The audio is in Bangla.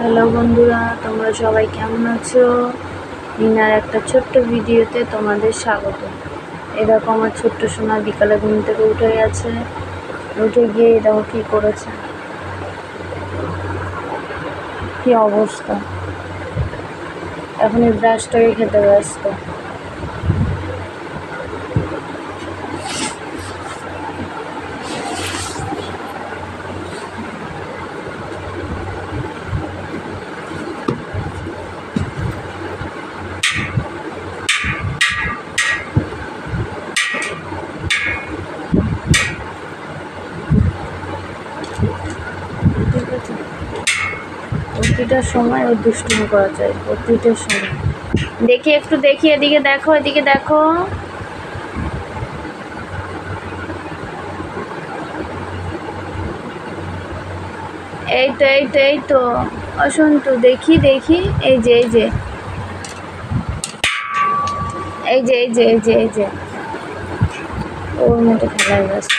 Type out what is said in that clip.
হ্যালো বন্ধুরা, তোমরা সবাই কেমন আছো? মিনার একটা ছোট্ট ভিডিওতে তোমাদের স্বাগত। এরকম আমার ছোট্ট সোনা বিকালে ঘুম থেকে উঠে গেছে। উঠে গিয়ে দেখো কী করেছে, কী অবস্থা। এখনই ব্রাশটাকে খেতে ব্যস্ত। ঠিক আছে, প্রতিটা সময় ওর দুষ্টুমি করা যায়, প্রতিটা সময়। দেখি একটু দেখি, এদিকে দেখো, এদিকে দেখো। এই তো এই তো এই তো অসন্তু, দেখি দেখি, এই যে এই যে এই যে এই যে এই যে এই যে ওর মতো খেলায় ব্যস্ত।